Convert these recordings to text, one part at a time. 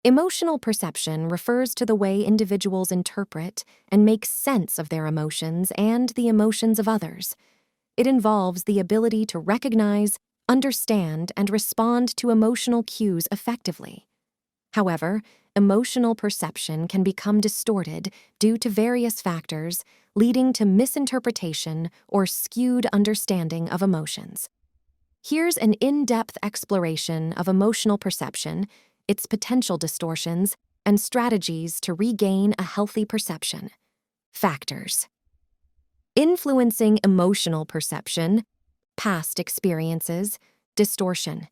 Emotional perception refers to the way individuals interpret and make sense of their emotions and the emotions of others. It involves the ability to recognize, understand, and respond to emotional cues effectively. However, emotional perception can become distorted due to various factors, leading to misinterpretation or skewed understanding of emotions. Here's an in-depth exploration of emotional perception, its potential distortions, and strategies to regain a healthy perception. Factors influencing emotional perception: past experiences, distortion.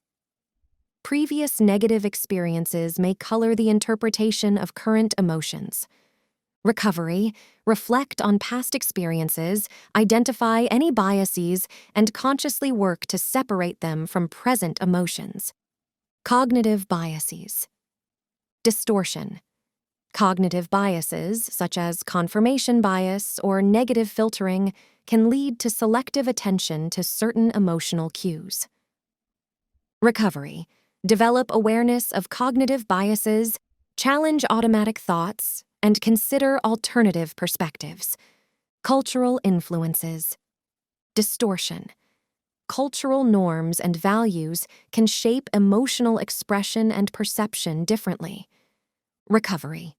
Previous negative experiences may color the interpretation of current emotions. Recovery: reflect on past experiences, identify any biases, and consciously work to separate them from present emotions. Cognitive biases. Distortion: cognitive biases, such as confirmation bias or negative filtering, can lead to selective attention to certain emotional cues. Recovery: develop awareness of cognitive biases, challenge automatic thoughts, and consider alternative perspectives. Cultural influences. Distortion: cultural norms and values can shape emotional expression and perception differently. Recovery: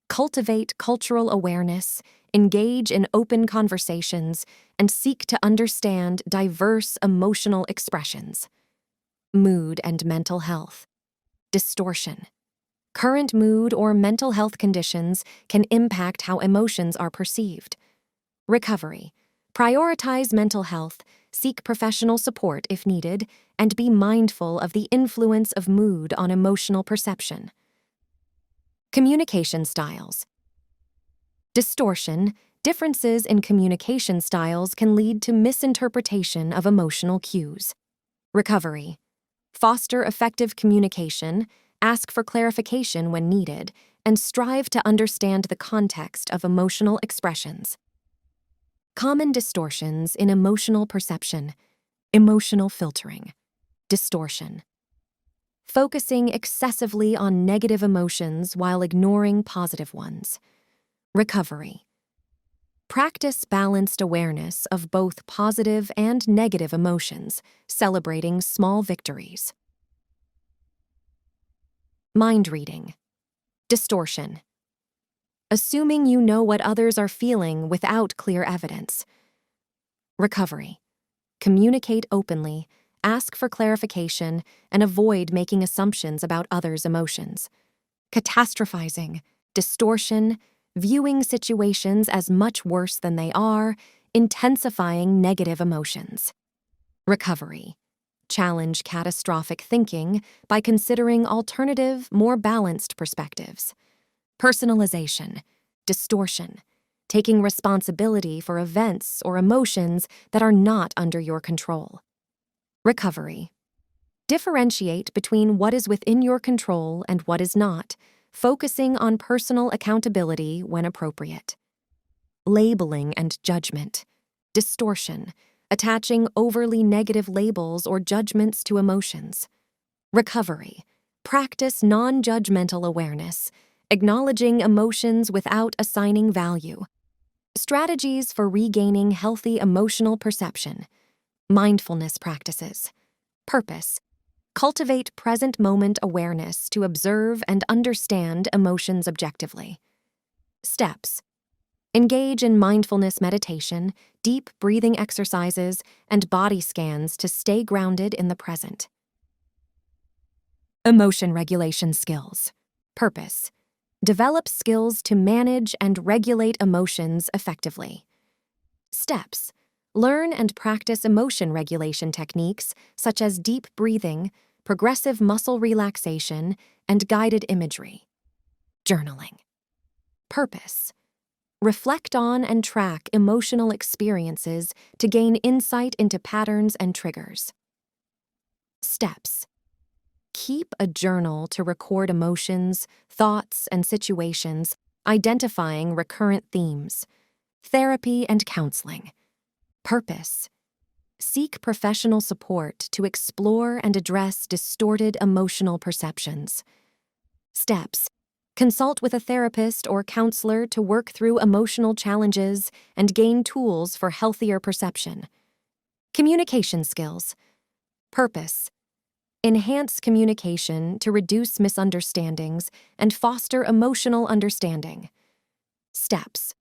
cultivate cultural awareness, engage in open conversations, and seek to understand diverse emotional expressions. Mood and mental health. Distortion: current mood or mental health conditions can impact how emotions are perceived. Recovery: prioritize mental health, seek professional support if needed, and be mindful of the influence of mood on emotional perception. Communication styles. Distortion: differences in communication styles can lead to misinterpretation of emotional cues. Recovery: foster effective communication, ask for clarification when needed, and strive to understand the context of emotional expressions. Common distortions in emotional perception. Emotional filtering. Distortion: focusing excessively on negative emotions while ignoring positive ones. Recovery: practice balanced awareness of both positive and negative emotions, celebrating small victories. Mind reading. Distortion: assuming you know what others are feeling without clear evidence. Recovery: communicate openly, ask for clarification, and avoid making assumptions about others' emotions. Catastrophizing. Distortion: viewing situations as much worse than they are, intensifying negative emotions. Recovery: challenge catastrophic thinking by considering alternative, more balanced perspectives. Personalization. Distortion: taking responsibility for events or emotions that are not under your control. Recovery: differentiate between what is within your control and what is not, focusing on personal accountability when appropriate. Labeling and judgment. Distortion: attaching overly negative labels or judgments to emotions. Recovery: practice non-judgmental awareness, acknowledging emotions without assigning value. Strategies for regaining healthy emotional perception. Mindfulness practices. Purpose: cultivate present moment awareness to observe and understand emotions objectively. Steps: engage in mindfulness meditation, deep breathing exercises, and body scans to stay grounded in the present. Emotion regulation skills. Purpose: develop skills to manage and regulate emotions effectively. Steps: learn and practice emotion regulation techniques such as deep breathing, progressive muscle relaxation, and guided imagery. Journaling. Purpose: reflect on and track emotional experiences to gain insight into patterns and triggers. Steps: keep a journal to record emotions, thoughts, and situations, identifying recurrent themes. Therapy and counseling. Purpose: seek professional support to explore and address distorted emotional perceptions. Steps: consult with a therapist or counselor to work through emotional challenges and gain tools for healthier perception. Communication skills. Purpose: enhance communication to reduce misunderstandings and foster emotional understanding. Steps: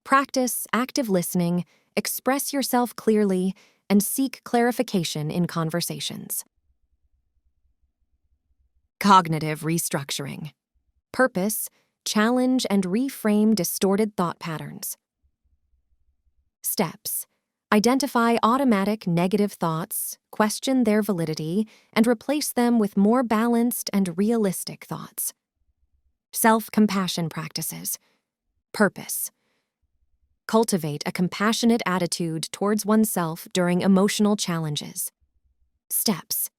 practice active listening, express yourself clearly, and seek clarification in conversations. Cognitive restructuring. Purpose: challenge and reframe distorted thought patterns. Steps: identify automatic negative thoughts, question their validity, and replace them with more balanced and realistic thoughts. Self-compassion practices. Purpose: cultivate a compassionate attitude towards oneself during emotional challenges. Steps: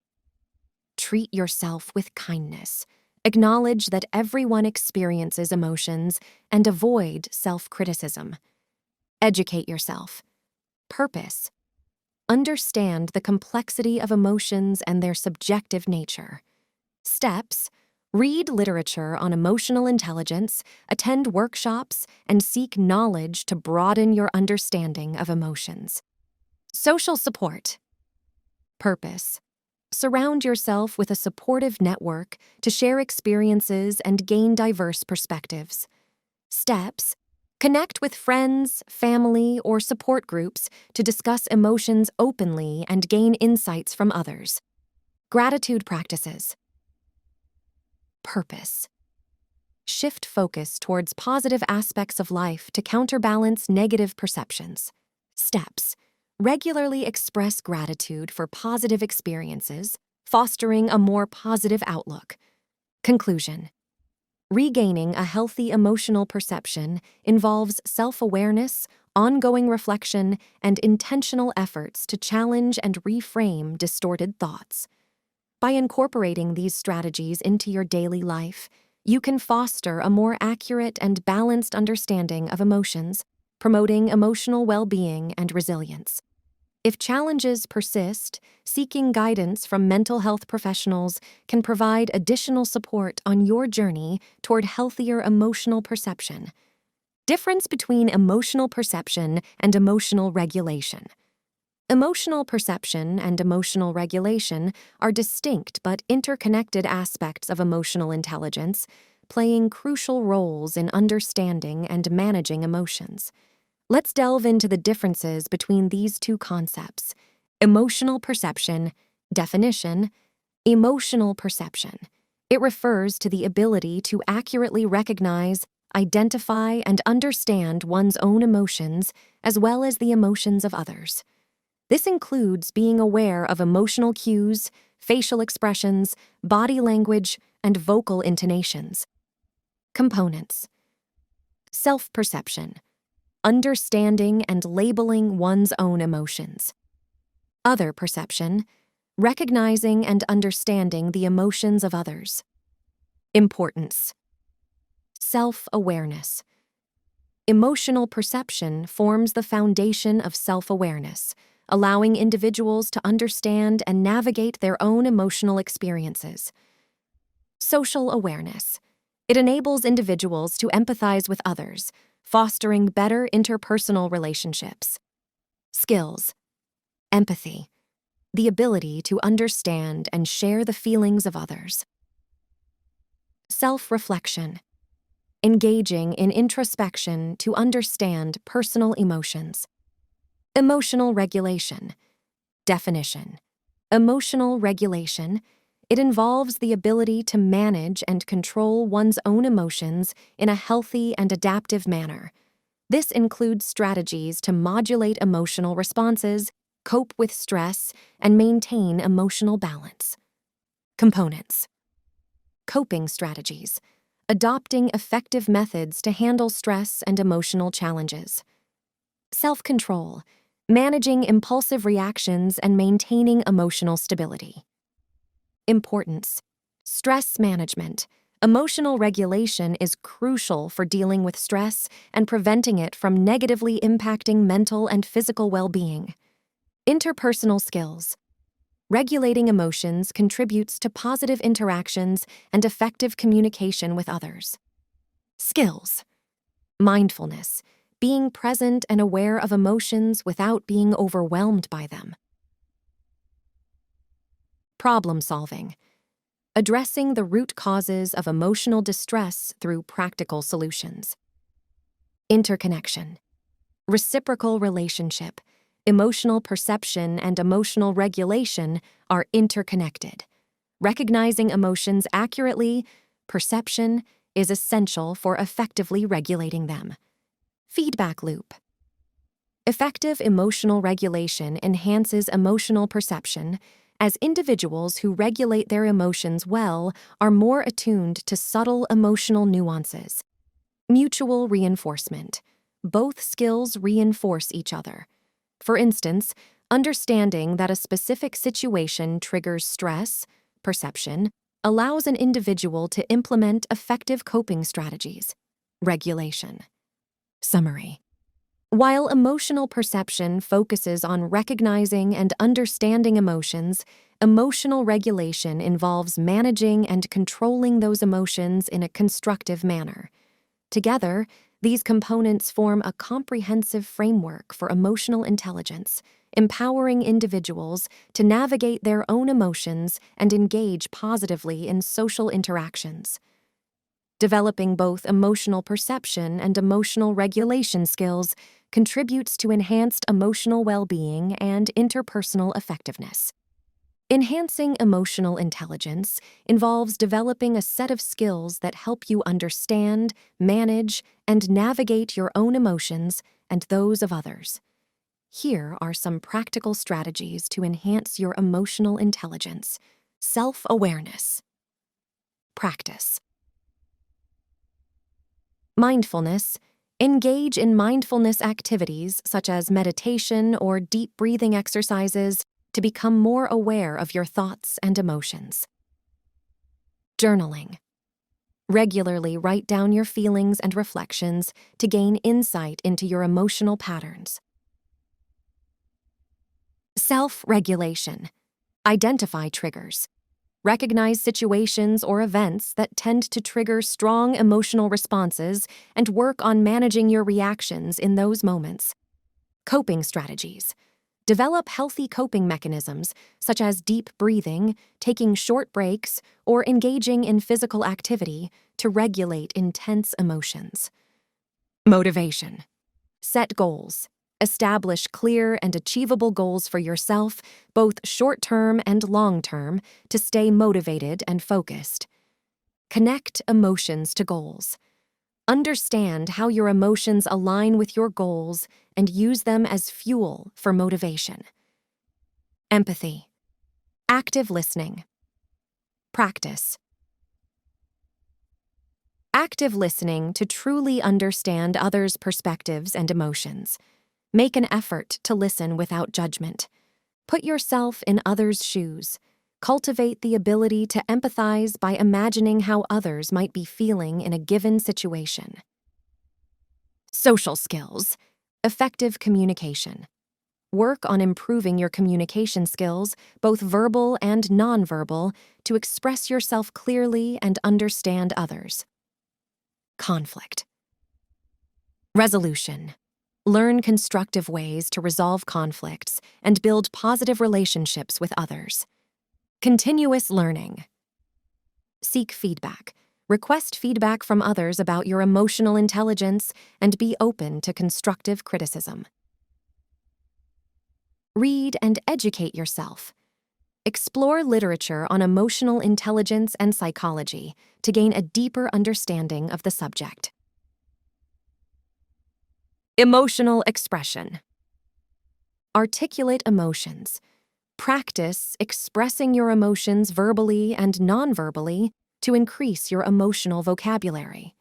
treat yourself with kindness. Acknowledge that everyone experiences emotions and avoid self-criticism. Educate yourself. Purpose: understand the complexity of emotions and their subjective nature. Steps: read literature on emotional intelligence, attend workshops, and seek knowledge to broaden your understanding of emotions. Social support. Purpose: surround yourself with a supportive network to share experiences and gain diverse perspectives. Steps: connect with friends, family, or support groups to discuss emotions openly and gain insights from others. Gratitude practices. Purpose: shift focus towards positive aspects of life to counterbalance negative perceptions. Steps: regularly express gratitude for positive experiences, fostering a more positive outlook. Conclusion: regaining a healthy emotional perception involves self-awareness, ongoing reflection, and intentional efforts to challenge and reframe distorted thoughts. By incorporating these strategies into your daily life, you can foster a more accurate and balanced understanding of emotions, promoting emotional well-being and resilience. If challenges persist, seeking guidance from mental health professionals can provide additional support on your journey toward healthier emotional perception. Difference between emotional perception and emotional regulation. Emotional perception and emotional regulation are distinct but interconnected aspects of emotional intelligence, playing crucial roles in understanding and managing emotions. Let's delve into the differences between these two concepts. Emotional perception. Definition: emotional perception. It refers to the ability to accurately recognize, identify, and understand one's own emotions as well as the emotions of others. This includes being aware of emotional cues, facial expressions, body language, and vocal intonations. Components: self-perception. Understanding and labeling one's own emotions. Other perception. Recognizing and understanding the emotions of others. Importance: self-awareness. Emotional perception forms the foundation of self-awareness, allowing individuals to understand and navigate their own emotional experiences. Social awareness. It enables individuals to empathize with others, fostering better interpersonal relationships. Skills: empathy. The ability to understand and share the feelings of others. Self-reflection. Engaging in introspection to understand personal emotions. Emotional regulation. Definition: emotional regulation. It involves the ability to manage and control one's own emotions in a healthy and adaptive manner. This includes strategies to modulate emotional responses, cope with stress, and maintain emotional balance. Components: coping strategies. Adopting effective methods to handle stress and emotional challenges. Self-control. Managing impulsive reactions and maintaining emotional stability. Importance: stress management. Emotional regulation is crucial for dealing with stress and preventing it from negatively impacting mental and physical well-being. Interpersonal skills. Regulating emotions contributes to positive interactions and effective communication with others. Skills. Mindfulness, being present and aware of emotions without being overwhelmed by them. Problem solving, addressing the root causes of emotional distress through practical solutions. Interconnection, reciprocal relationship, emotional perception and emotional regulation are interconnected. Recognizing emotions accurately, perception, is essential for effectively regulating them. Feedback loop. Effective emotional regulation enhances emotional perception, as individuals who regulate their emotions well are more attuned to subtle emotional nuances. Mutual reinforcement. Both skills reinforce each other. For instance, understanding that a specific situation triggers stress, perception, allows an individual to implement effective coping strategies. Regulation. Summary. While emotional perception focuses on recognizing and understanding emotions, emotional regulation involves managing and controlling those emotions in a constructive manner. Together, these components form a comprehensive framework for emotional intelligence, empowering individuals to navigate their own emotions and engage positively in social interactions. Developing both emotional perception and emotional regulation skills contributes to enhanced emotional well-being and interpersonal effectiveness. Enhancing emotional intelligence involves developing a set of skills that help you understand, manage, and navigate your own emotions and those of others. Here are some practical strategies to enhance your emotional intelligence. Self-awareness. Practice. Mindfulness. Engage in mindfulness activities such as meditation or deep breathing exercises to become more aware of your thoughts and emotions. Journaling. Regularly write down your feelings and reflections to gain insight into your emotional patterns. Self-regulation. Identify triggers. Recognize situations or events that tend to trigger strong emotional responses and work on managing your reactions in those moments. Coping strategies. Develop healthy coping mechanisms, such as deep breathing, taking short breaks, or engaging in physical activity to regulate intense emotions. Motivation. Set goals. Establish clear and achievable goals for yourself, both short-term and long-term, to stay motivated and focused. Connect emotions to goals. Understand how your emotions align with your goals and use them as fuel for motivation. Empathy. Active listening. Practice. Active listening to truly understand others' perspectives and emotions. Make an effort to listen without judgment. Put yourself in others' shoes. Cultivate the ability to empathize by imagining how others might be feeling in a given situation. Social skills. Effective communication. Work on improving your communication skills, both verbal and nonverbal, to express yourself clearly and understand others. Conflict. Resolution. Learn constructive ways to resolve conflicts and build positive relationships with others. Continuous learning. Seek feedback. Request feedback from others about your emotional intelligence and be open to constructive criticism. Read and educate yourself. Explore literature on emotional intelligence and psychology to gain a deeper understanding of the subject. Emotional expression. Articulate emotions. Practice expressing your emotions verbally and non-verbally to increase your emotional vocabulary.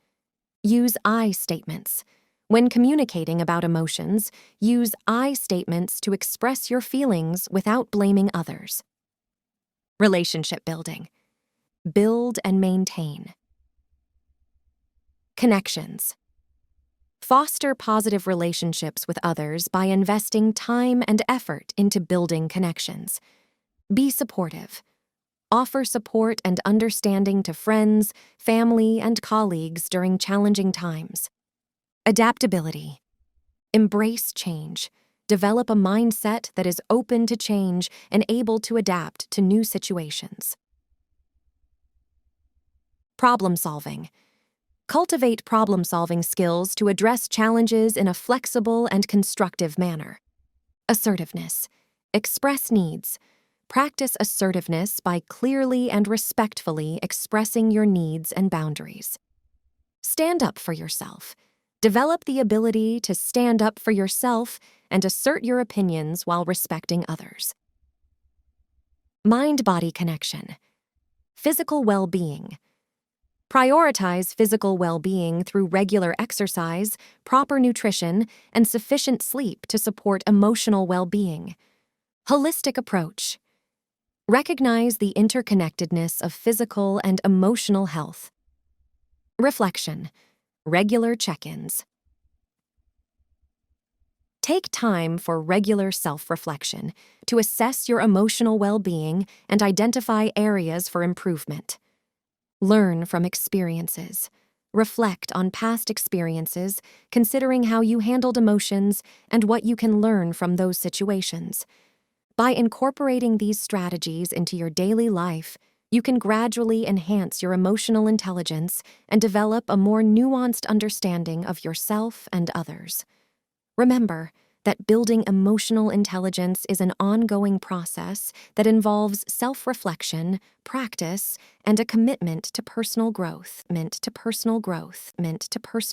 Use I statements. When communicating about emotions, use I statements to express your feelings without blaming others. Relationship building. Build and maintain. Connections. Foster positive relationships with others by investing time and effort into building connections. Be supportive. Offer support and understanding to friends, family, and colleagues during challenging times. Adaptability. Embrace change. Develop a mindset that is open to change and able to adapt to new situations. Problem solving. Cultivate problem-solving skills to address challenges in a flexible and constructive manner. Assertiveness. Express needs. Practice assertiveness by clearly and respectfully expressing your needs and boundaries. Stand up for yourself. Develop the ability to stand up for yourself and assert your opinions while respecting others. Mind-body connection. Physical well-being. Prioritize physical well-being through regular exercise, proper nutrition, and sufficient sleep to support emotional well-being. Holistic approach. Recognize the interconnectedness of physical and emotional health. Reflection. Regular check-ins. Take time for regular self-reflection to assess your emotional well-being and identify areas for improvement. Learn from experiences. Reflect on past experiences, considering how you handled emotions and what you can learn from those situations. By incorporating these strategies into your daily life, you can gradually enhance your emotional intelligence and develop a more nuanced understanding of yourself and others. Remember that building emotional intelligence is an ongoing process that involves self-reflection, practice, and a commitment to personal growth.